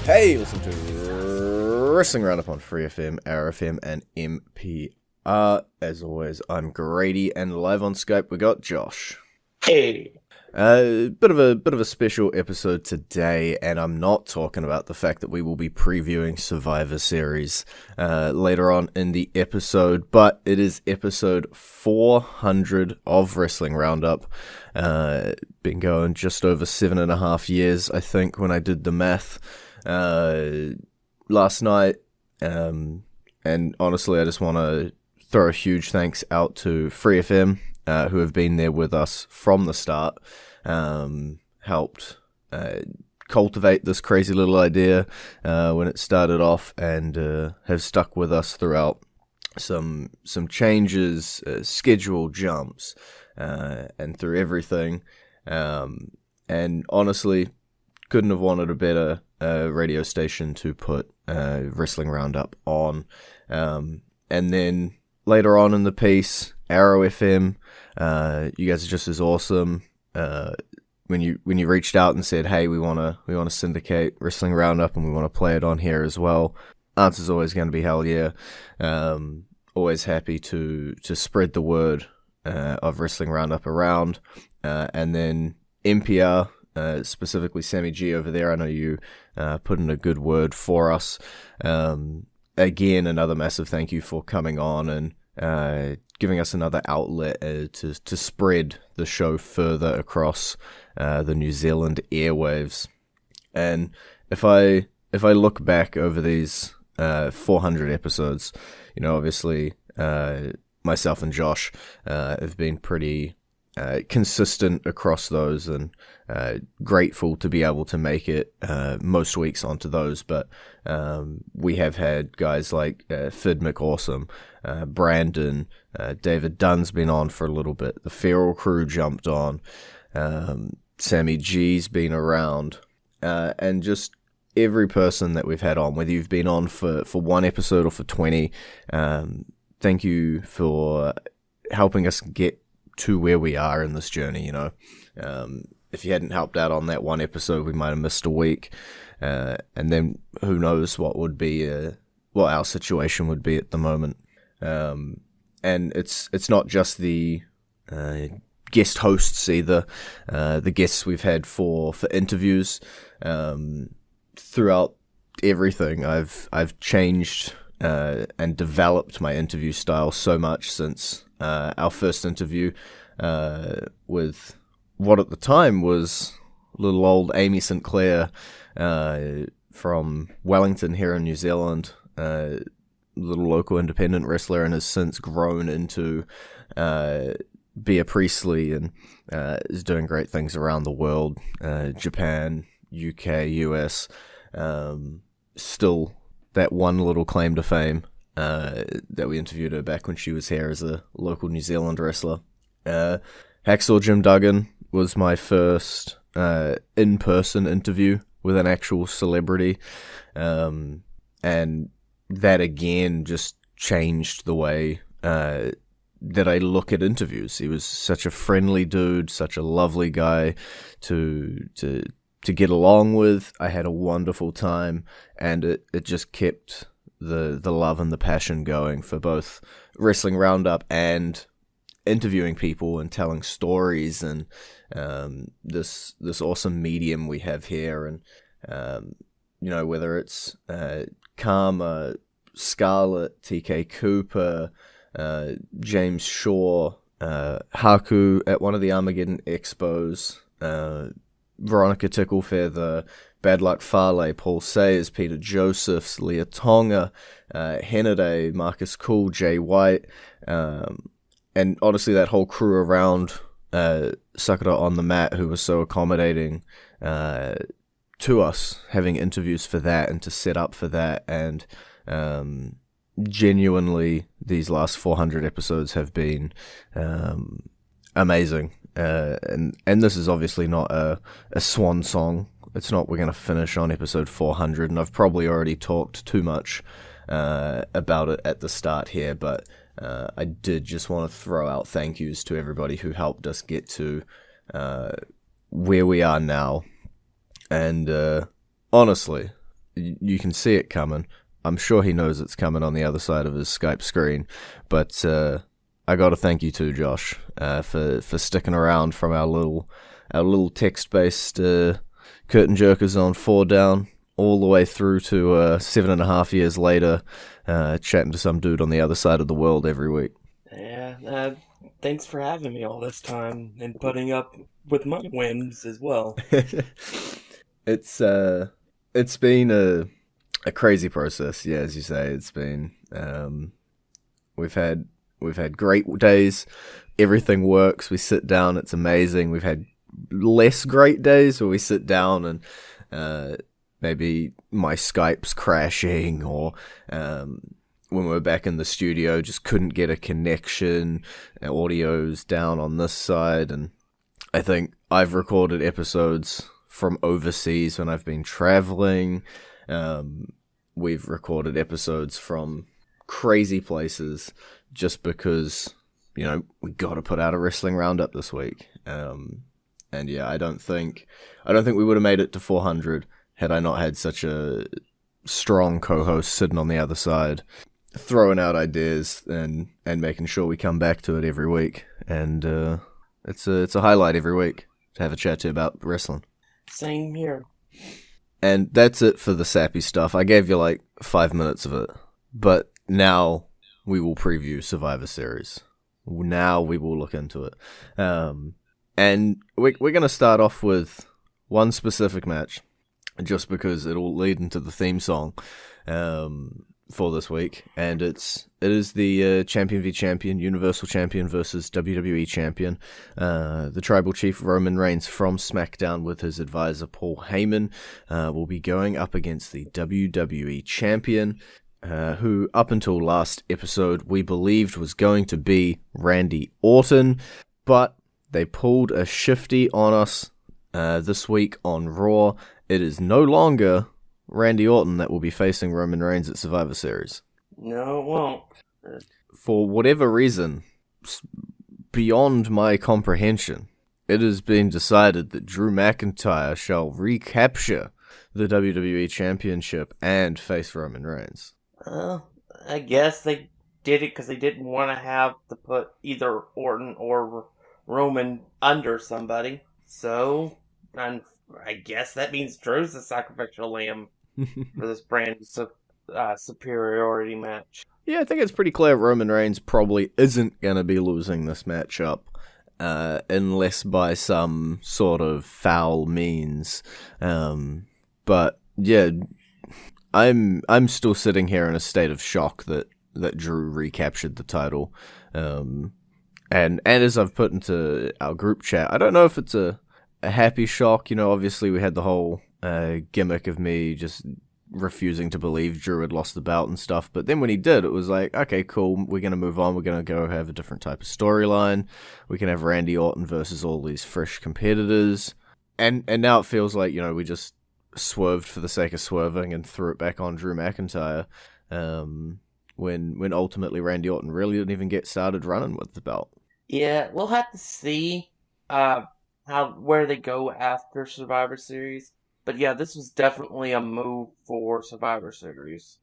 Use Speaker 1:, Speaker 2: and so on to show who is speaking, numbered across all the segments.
Speaker 1: Hey, listen to Wrestling Roundup on FreeFM, ArrowFM, and MPR. As always, I'm Grady, and live on Skype we got Josh.
Speaker 2: Hey.
Speaker 1: Bit of a special episode today, and I'm not talking about the fact that we will be previewing Survivor Series later on in the episode, but it is episode 400 of Wrestling Roundup. Been going just over 7.5 years, I think, when I did the math last night. And honestly, I just want to throw a huge thanks out to FreeFM, who have been there with us from the start, helped cultivate this crazy little idea when it started off, and have stuck with us throughout some changes, schedule jumps, and through everything. And honestly, couldn't have wanted a better radio station to put Wrestling Roundup on. And then later on in the piece, ArrowFM, you guys are just as awesome. When you reached out and said, "Hey, we wanna syndicate Wrestling Roundup and we want to play it on here as well," answer's always going to be hell yeah. Always happy to spread the word of Wrestling Roundup around. And then MPR, specifically Sammy G over there, I know you put in a good word for us. Again, another massive thank you for coming on and giving us another outlet to spread the show further across the New Zealand airwaves. And if I look back over these 400 episodes, you know, obviously myself and Josh have been pretty consistent across those, and grateful to be able to make it most weeks onto those. But we have had guys like Fid McAwesome, Brandon, David Dunn's been on for a little bit, the Feral Crew jumped on, Sammy G's been around, and just every person that we've had on, whether you've been on for one episode or for 20, thank you for helping us get to where we are in this journey. You know, if you hadn't helped out on that one episode, we might have missed a week, and then who knows what would be what our situation would be at the moment. And it's not just the guest hosts either. The guests we've had for interviews, throughout everything, I've changed and developed my interview style so much since our first interview with what at the time was little old Amy St. Clair from Wellington here in New Zealand, little local independent wrestler, and has since grown into Bea Priestley, and is doing great things around the world, Japan, UK, US. Still that one little claim to fame that we interviewed her back when she was here as a local New Zealand wrestler. Hacksaw Jim Duggan was my first in-person interview with an actual celebrity, and that again just changed the way that I look at interviews. He was such a friendly dude, such a lovely guy to get along with. I had a wonderful time, and it just kept the love and the passion going for both Wrestling Roundup and interviewing people and telling stories, and this awesome medium we have here. And you know, whether it's Karma, Scarlett, TK Cooper, James Shaw, Haku at one of the Armageddon Expos, Veronica Ticklefeather, Bad Luck Fale, Paul Sayers, Peter Josephs, Leah Tonga, Henade, Marcus Cool, Jay White, and honestly that whole crew around Sakura on the Mat, who was so accommodating to us having interviews for that and to set up for that. And genuinely, these last 400 episodes have been amazing. And this is obviously not a swan song. It's not we're going to finish on episode 400, and I've probably already talked too much about it at the start here, but I did just want to throw out thank yous to everybody who helped us get to where we are now. And honestly, you can see it coming. I'm sure he knows it's coming on the other side of his Skype screen. But I got to thank you too, Josh, for sticking around from our little text-based curtain jerkers on 4Down all the way through to 7.5 years later, chatting to some dude on the other side of the world every week.
Speaker 2: Yeah, thanks for having me all this time and putting up with my whims as well.
Speaker 1: it's it's been a crazy process, yeah, as you say. It's been we've had great days. Everything works. We sit down. It's amazing. We've had less great days where we sit down and maybe my Skype's crashing, or when we were back in the studio, just couldn't get a connection. Our audio's down on this side, and I think I've recorded episodes from overseas when I've been traveling. We've recorded episodes from crazy places just because, we got to put out a Wrestling Roundup this week. And yeah, I don't think we would have made it to 400 had I not had such a strong co-host sitting on the other side, throwing out ideas and making sure we come back to it every week. And it's a highlight every week to have a chat to about wrestling.
Speaker 2: Same here.
Speaker 1: And that's it for the sappy stuff. I gave you like 5 minutes of it, but now we will preview Survivor Series. Now we will look into it. And we're going to start off with one specific match, just because it'll lead into the theme song for this week. And it is the Champion v Champion, Universal Champion versus WWE Champion. The Tribal Chief Roman Reigns from SmackDown with his advisor Paul Heyman will be going up against the WWE Champion, who up until last episode we believed was going to be Randy Orton, but they pulled a shifty on us this week on Raw. It is no longer Randy Orton that will be facing Roman Reigns at Survivor Series.
Speaker 2: No, it won't.
Speaker 1: For whatever reason, beyond my comprehension, it has been decided that Drew McIntyre shall recapture the WWE Championship and face Roman Reigns.
Speaker 2: I guess they did it because they didn't want to have to put either Orton or Roman under somebody. So, I guess that means Drew's the sacrificial lamb for this brand superiority match.
Speaker 1: Yeah, I think it's pretty clear Roman Reigns probably isn't going to be losing this matchup unless by some sort of foul means. But yeah, I'm still sitting here in a state of shock that Drew recaptured the title. And as I've put into our group chat, I don't know if it's a happy shock. Obviously we had the whole gimmick of me just refusing to believe Drew had lost the belt and stuff. But then when he did, it was like, okay, cool, we're going to move on. We're going to go have a different type of storyline. We can have Randy Orton versus all these fresh competitors. And now it feels like, we just swerved for the sake of swerving and threw it back on Drew McIntyre. When ultimately Randy Orton really didn't even get started running with the belt.
Speaker 2: Yeah, we'll have to see where they go after Survivor Series. But yeah, this was definitely a move for Survivor Series.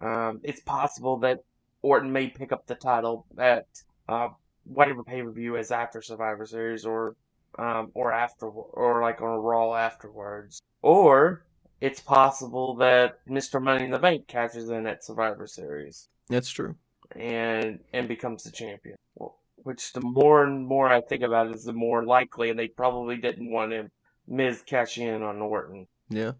Speaker 2: It's possible that Orton may pick up the title at whatever pay-per-view is after Survivor Series, or after, or like on a Raw afterwards. Or it's possible that Mr. Money in the Bank catches in at Survivor Series.
Speaker 1: That's true.
Speaker 2: And becomes the champion. Which the more and more I think about it, is the more likely, and they probably didn't want Miz cash in on Orton.
Speaker 1: Yeah.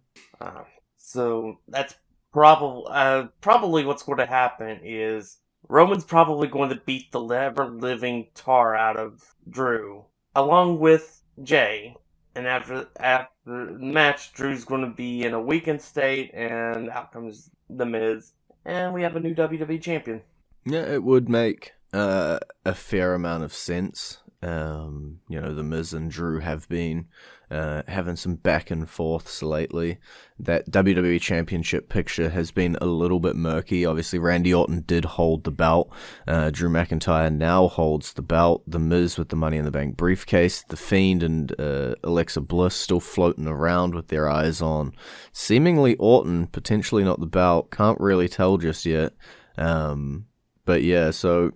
Speaker 2: So that's probably what's going to happen is Roman's probably going to beat the ever-living tar out of Drew, along with Jay. And after the match, Drew's going to be in a weakened state, and out comes The Miz. And we have a new WWE champion.
Speaker 1: Yeah, it would make a fair amount of sense. The Miz and Drew have been having some back and forths lately. That WWE Championship picture has been a little bit murky. Obviously, Randy Orton did hold the belt. Drew McIntyre now holds the belt. The Miz with the Money in the Bank briefcase. The Fiend and Alexa Bliss still floating around with their eyes on seemingly Orton, potentially not the belt. Can't really tell just yet. But yeah, so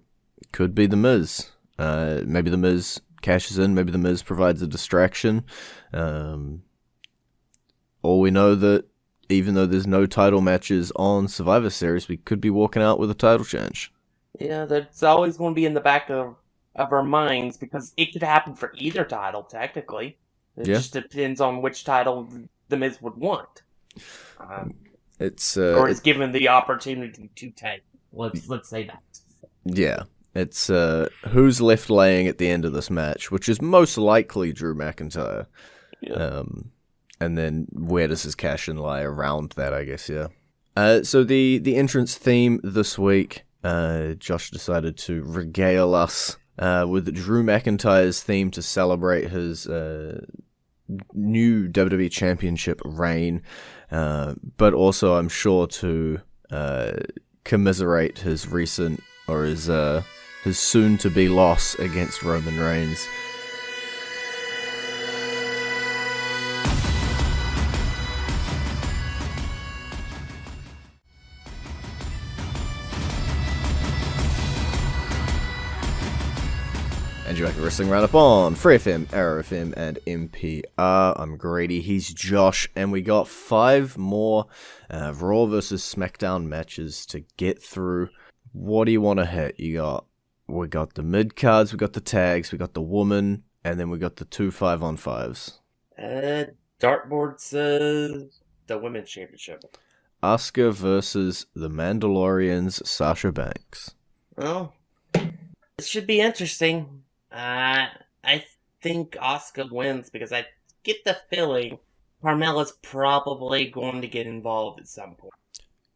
Speaker 1: could be the Miz. Maybe the Miz cashes in. Maybe the Miz provides a distraction. Or we know that even though there's no title matches on Survivor Series, we could be walking out with a title change.
Speaker 2: Yeah, that's always going to be in the back of our minds because it could happen for either title, technically. It just depends on which title the Miz would want. Or is given the opportunity to take. Let's say that.
Speaker 1: Yeah. It's who's left laying at the end of this match, which is most likely Drew McIntyre.
Speaker 2: Yeah.
Speaker 1: And then where does his cash in lie around that, I guess, yeah. So the entrance theme this week, Josh decided to regale us with Drew McIntyre's theme to celebrate his new WWE Championship reign, but also I'm sure to commiserate his recent, or his soon-to-be loss against Roman Reigns. And you're back at Wrestling Roundup on FreeFM, ArrowFM, and NPR. I'm Grady, he's Josh, and we got 5 more Raw versus SmackDown matches to get through. What do you want to hit? We got the mid-cards, we got the tags, we got the woman, and then we got the 2 5-on-5s.
Speaker 2: Dartboard says the Women's Championship.
Speaker 1: Asuka versus the Mandalorian's Sasha Banks.
Speaker 2: Well, it should be interesting. I think Asuka wins because I get the feeling Carmella's probably going to get involved at some point.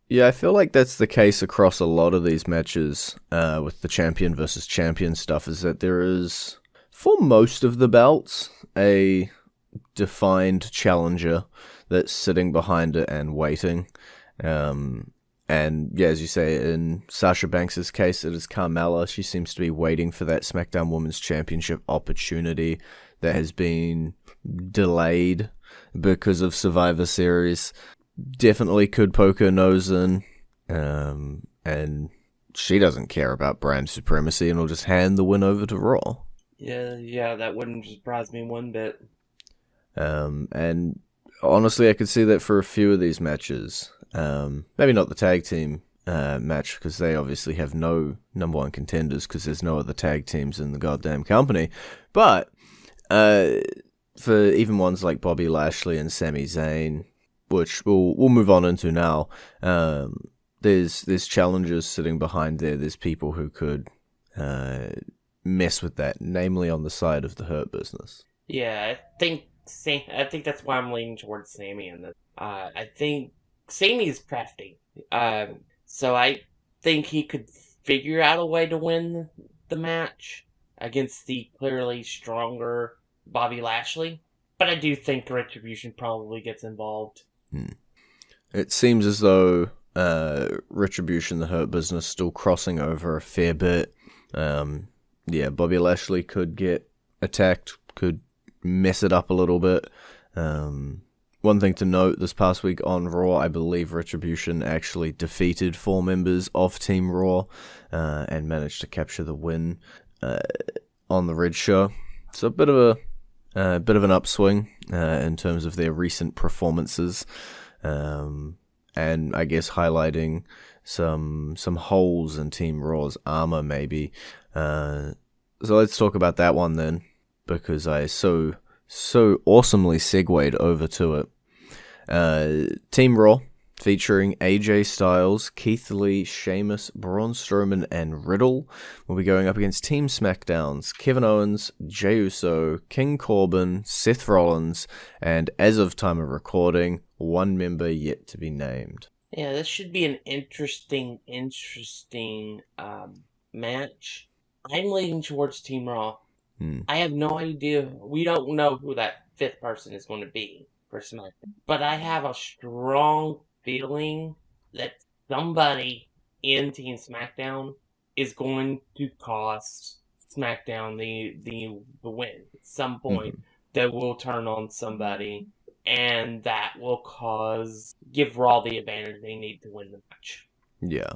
Speaker 1: Yeah, I feel like that's the case across a lot of these matches with the champion versus champion stuff, is that there is, for most of the belts, a defined challenger that's sitting behind it and waiting. And yeah, as you say, in Sasha Banks' case, it is Carmella. She seems to be waiting for that SmackDown Women's Championship opportunity that has been delayed because of Survivor Series. Definitely could poke her nose in, and she doesn't care about brand supremacy and will just hand the win over to Raw.
Speaker 2: Yeah, that wouldn't surprise me one bit.
Speaker 1: And honestly, I could see that for a few of these matches. Maybe not the tag team match, because they obviously have no number 1 contenders because there's no other tag teams in the goddamn company. But for even ones like Bobby Lashley and Sami Zayn, which we'll move on into now, there's challengers sitting behind there. There's people who could mess with that, namely on the side of the Hurt Business.
Speaker 2: Yeah, I think that's why I'm leaning towards Sami in this. I think Sami is crafty, so I think he could figure out a way to win the match against the clearly stronger Bobby Lashley. But I do think Retribution probably gets involved.
Speaker 1: It seems as though Retribution, the Hurt Business, still crossing over a fair bit. Yeah, Bobby Lashley could get attacked, could mess it up a little bit. One thing to note, this past week on Raw, I believe Retribution actually defeated 4 members of Team Raw and managed to capture the win on the Red Show. So a bit of an upswing in terms of their recent performances, and I guess highlighting some holes in Team Raw's armor, maybe. So let's talk about that one then, because I so awesomely segued over to it. Team Raw, featuring AJ Styles, Keith Lee, Sheamus, Braun Strowman, and Riddle, will be going up against Team SmackDown's Kevin Owens, Jey Uso, King Corbin, Seth Rollins, and as of time of recording, 1 member yet to be named.
Speaker 2: Yeah, this should be an interesting match. I'm leaning towards Team Raw. I have no idea. We don't know who that fifth person is going to be for SmackDown. But I have a strong feeling that somebody in Team SmackDown is going to cost SmackDown the win at some point. That will turn on somebody, and that will give Raw the advantage they need to win the match.
Speaker 1: Yeah.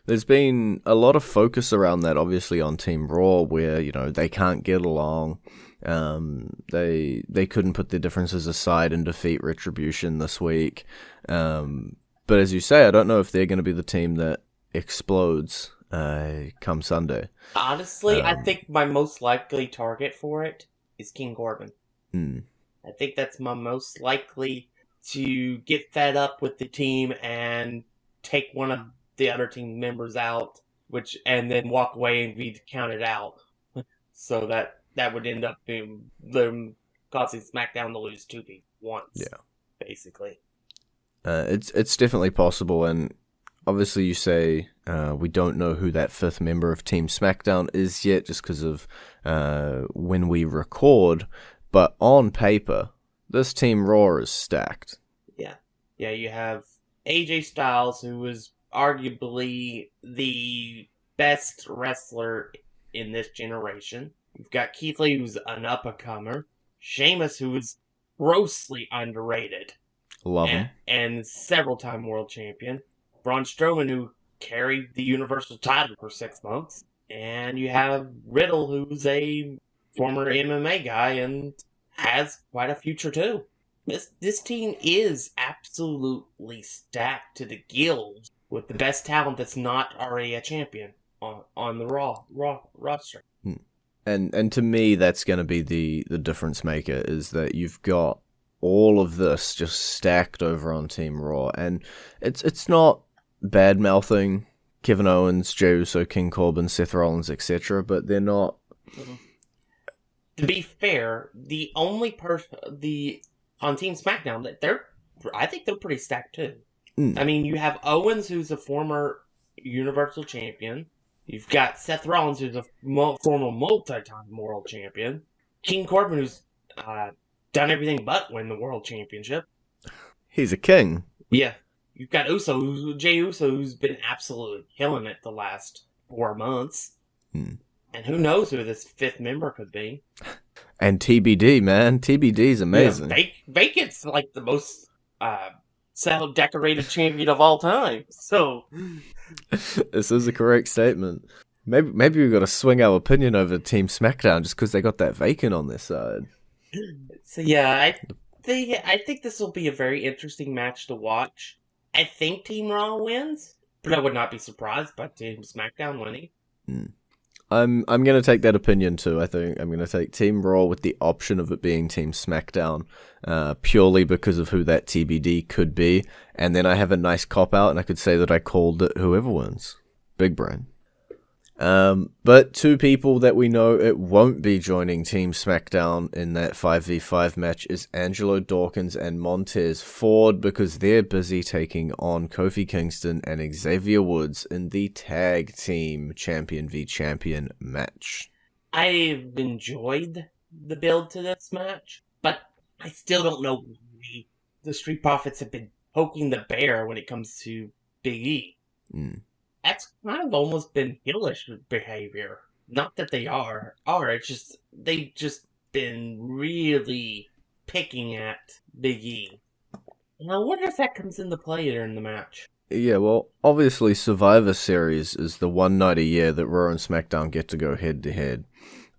Speaker 1: There's been a lot of focus around that, obviously, on Team Raw, where, they can't get along. They couldn't put their differences aside and defeat Retribution this week. But as you say, I don't know if they're going to be the team that explodes come Sunday.
Speaker 2: Honestly, I think my most likely target for it is King Corbin. I think that's my most likely to get fed up with the team and take one of the other team members out, and then walk away and be counted out. So that would end up being them causing SmackDown to lose 2 people once.
Speaker 1: Yeah,
Speaker 2: basically.
Speaker 1: It's definitely possible, and obviously you say we don't know who that fifth member of Team SmackDown is yet, just because of when we record. But on paper, this Team Raw is stacked.
Speaker 2: Yeah. You have AJ Styles, who is arguably the best wrestler in this generation. You've got Keith Lee, who's an up-and-comer. Sheamus, who is grossly underrated.
Speaker 1: Love him.
Speaker 2: And several-time world champion. Braun Strowman, who carried the Universal title for 6 months. And you have Riddle, who's a former MMA guy and has quite a future, too. This team is absolutely stacked to the gills with the best talent that's not already a champion on the Raw roster.
Speaker 1: And to me, that's going to be the difference maker, is that you've got all of this just stacked over on Team Raw. And it's not bad-mouthing Kevin Owens, Jey Uso, King Corbin, Seth Rollins, etc., but they're not...
Speaker 2: To be fair, the only person... on Team SmackDown, I think they're pretty stacked too. I mean, you have Owens, who's a former Universal Champion. You've got Seth Rollins, who's a former multi-time World Champion. King Corbin, who's done everything but win the World Championship.
Speaker 1: He's a king.
Speaker 2: Yeah. You've got Jey Uso, who's been absolutely killing it the last 4 months. And who knows who this fifth member could be.
Speaker 1: And TBD, man. TBD's amazing.
Speaker 2: Yeah, Vacant's like the most decorated champion of all time. So
Speaker 1: this is a correct statement. Maybe we've got to swing our opinion over Team SmackDown just because they got that Vacant on their side.
Speaker 2: So yeah, I think this will be a very interesting match to watch. I think Team Raw wins, but I would not be surprised by Team SmackDown winning.
Speaker 1: I'm going to take that opinion too. I think I'm going to take Team Raw with the option of it being Team SmackDown, purely because of who that TBD could be. And then I have a nice cop-out, and I could say that I called it whoever wins. Big brain. But 2 people that we know it won't be joining Team SmackDown in that 5v5 match is Angelo Dawkins and Montez Ford, because they're busy taking on Kofi Kingston and Xavier Woods in the tag team champion v champion match.
Speaker 2: I've enjoyed the build to this match, but I still don't know why the Street Profits have been poking the bear when it comes to Big E. That's kind of almost been heelish behavior. Not that they are. It's just, they've just been really picking at Big E. And I wonder if that comes into play during the match.
Speaker 1: Yeah, well, obviously Survivor Series is the one night a year that Raw and SmackDown get to go head to head.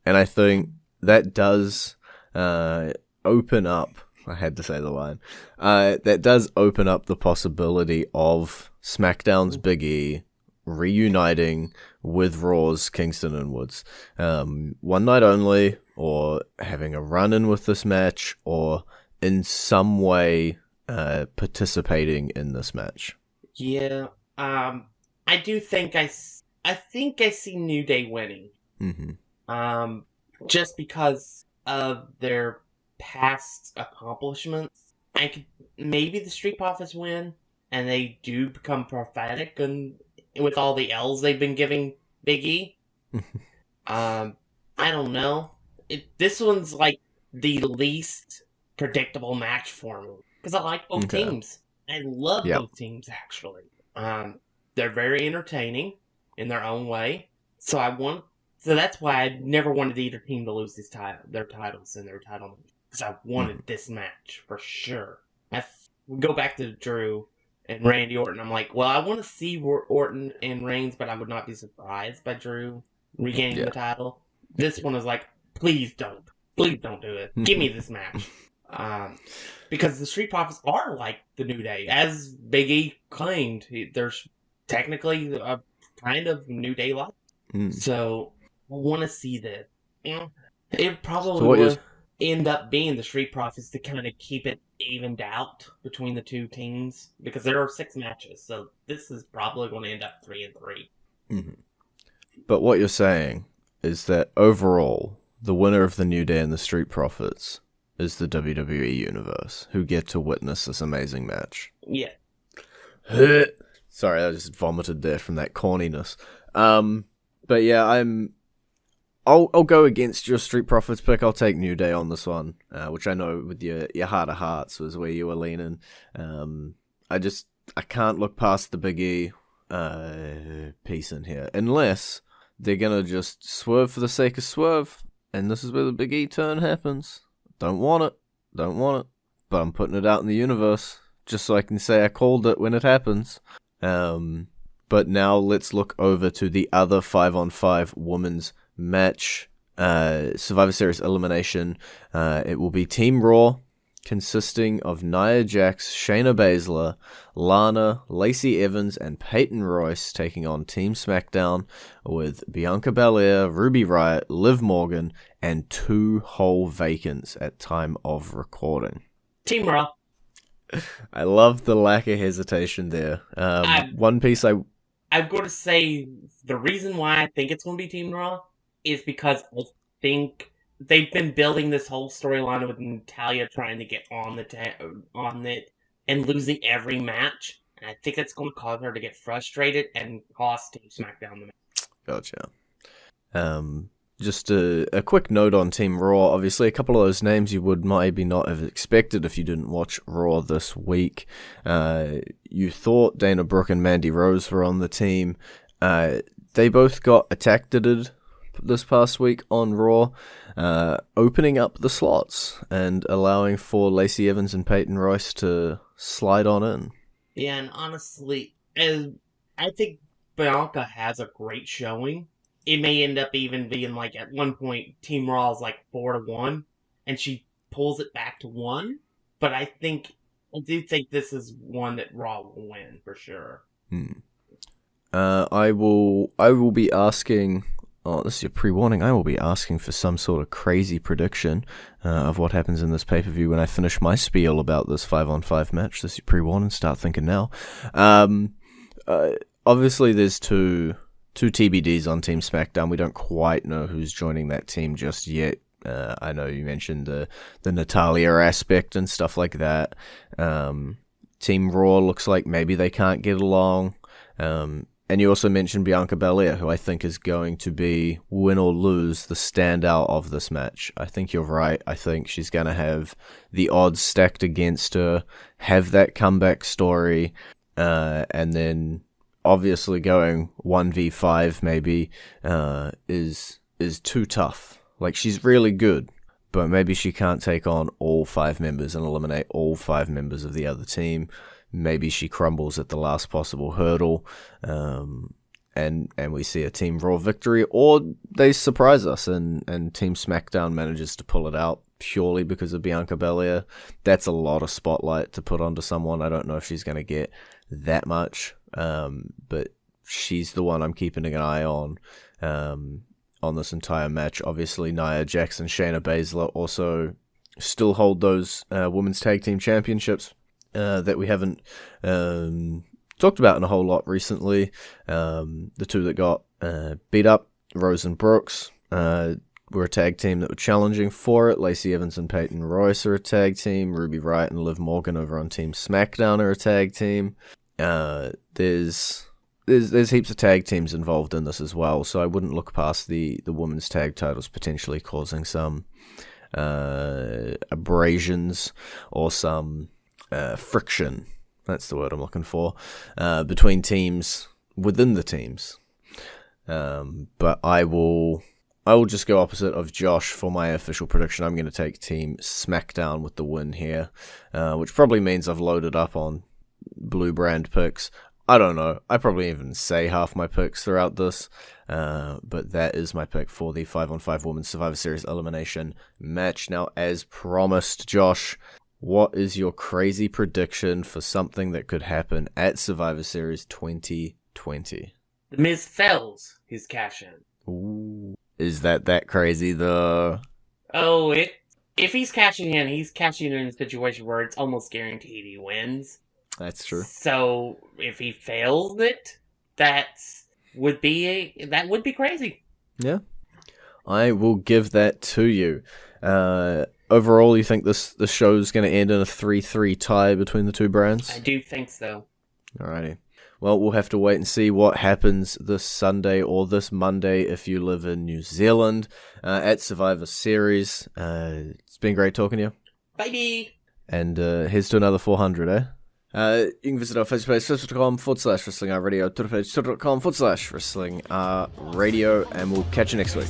Speaker 1: And I think that does open up, I had to say the line, that does open up the possibility of SmackDown's Big E reuniting with Raw's Kingston and Woods. One night only, or having a run-in with this match, or in some way participating in this match.
Speaker 2: Yeah, I do think I see New Day winning. Just because of their past accomplishments. Maybe the Street Profits win, and they do become prophetic and with all the L's they've been giving Big E. I don't know. this one's like the least predictable match for me because I like both teams. I love both teams actually. They're very entertaining in their own way. So that's why I never wanted either team to lose their titles in their title match because I wanted this match for sure. We go back to Drew and Randy Orton. I'm like, well, I want to see Orton and Reigns, but I would not be surprised by Drew regaining the title. This one is like, please don't do it. Give me this match. Because the Street Profits are like the New Day, as Big E claimed. There's technically a kind of New Day like. So I want to see this. It probably will end up being the Street Profits to kind of keep it evened out between the two teams because there are 6 matches. So this is probably going to end up 3-3.
Speaker 1: But what you're saying is that overall, the winner of the New Day and the Street Profits is the WWE Universe, who get to witness this amazing match.
Speaker 2: Yeah.
Speaker 1: Sorry, I just vomited there from that corniness. But yeah, I'll go against your Street Profits pick. I'll take New Day on this one, which I know with your heart of hearts was where you were leaning. I can't look past the Big E piece in here, unless they're gonna just swerve for the sake of swerve, and this is where the Big E turn happens. Don't want it, but I'm putting it out in the universe just so I can say I called it when it happens. But now let's look over to the other 5-on-5 women's match, Survivor Series elimination. It will be Team Raw, consisting of Nia Jax, Shayna Baszler, Lana, Lacey Evans, and Peyton Royce taking on Team SmackDown with Bianca Belair, Ruby Riott, Liv Morgan, and 2 whole vacants at time of recording.
Speaker 2: Team Raw.
Speaker 1: I love the lack of hesitation there. One piece I'm
Speaker 2: going to say the reason why I think it's going to be Team Raw is because I think they've been building this whole storyline with Natalya trying to get on it and losing every match. And I think that's going to cause her to get frustrated and cost Team SmackDown the match.
Speaker 1: Gotcha. Just a quick note on Team Raw. Obviously, a couple of those names you would maybe not have expected if you didn't watch Raw this week. You thought Dana Brooke and Mandy Rose were on the team. They both got attacked this past week on Raw, opening up the slots and allowing for Lacey Evans and Peyton Royce to slide on in.
Speaker 2: Yeah, and honestly, I think Bianca has a great showing. It may end up even being like at one point Team Raw is like 4-1, and she pulls it back to 1. But I do think this is one that Raw will win for sure.
Speaker 1: I will be asking. Oh, this is your pre-warning. I will be asking for some sort of crazy prediction of what happens in this pay-per-view when I finish my spiel about this 5-on-5 match. This is your pre-warning. Start thinking now. Obviously, there's two TBDs on Team SmackDown. We don't quite know who's joining that team just yet. I know you mentioned the Natalya aspect and stuff like that. Team Raw looks like maybe they can't get along. And you also mentioned Bianca Belair, who I think is going to be, win or lose, the standout of this match. I think you're right. I think she's going to have the odds stacked against her, have that comeback story, and then obviously going 1v5 maybe is too tough. Like, she's really good, but maybe she can't take on all 5 members and eliminate all 5 members of the other team. Maybe she crumbles at the last possible hurdle, and we see a Team Raw victory, or they surprise us and Team SmackDown manages to pull it out purely because of Bianca Belair. That's a lot of spotlight to put onto someone. I don't know if she's going to get that much, but she's the one I'm keeping an eye on this entire match. Obviously, Nia Jax and Shayna Baszler also still hold those women's tag team championships that we haven't talked about in a whole lot recently. The two that got beat up, Rose and Brooks, were a tag team that were challenging for it. Lacey Evans and Peyton Royce are a tag team. Ruby Riott and Liv Morgan over on Team SmackDown are a tag team. There's there's heaps of tag teams involved in this as well, so I wouldn't look past the women's tag titles potentially causing some abrasions or some friction. That's the word I'm looking for, between teams within the teams. But I will just go opposite of Josh for my official prediction. I'm going to take Team SmackDown with the win here, which probably means I've loaded up on blue brand picks. I don't know. I probably even say half my picks throughout this, but that is my pick for the 5-on-5 Women's Survivor Series elimination match. Now, as promised, Josh, what is your crazy prediction for something that could happen at Survivor Series 2020?
Speaker 2: The Miz fails his cash-in.
Speaker 1: Ooh. Is that crazy, though?
Speaker 2: Oh, if he's cashing in a situation where it's almost guaranteed he wins.
Speaker 1: That's true.
Speaker 2: So, if he fails it, that would be crazy.
Speaker 1: Yeah. I will give that to you. Overall, you think this show's going to end in a 3-3 tie between the two brands?
Speaker 2: I do think so.
Speaker 1: Alrighty. Well, we'll have to wait and see what happens this Sunday or this Monday if you live in New Zealand at Survivor Series. It's been great talking to you.
Speaker 2: Bye.
Speaker 1: And here's to another 400, eh? You can visit our Facebook page, facebook.com/WrestlingRadio, Twitter page, twitter.com/WrestlingRadio, and we'll catch you next week.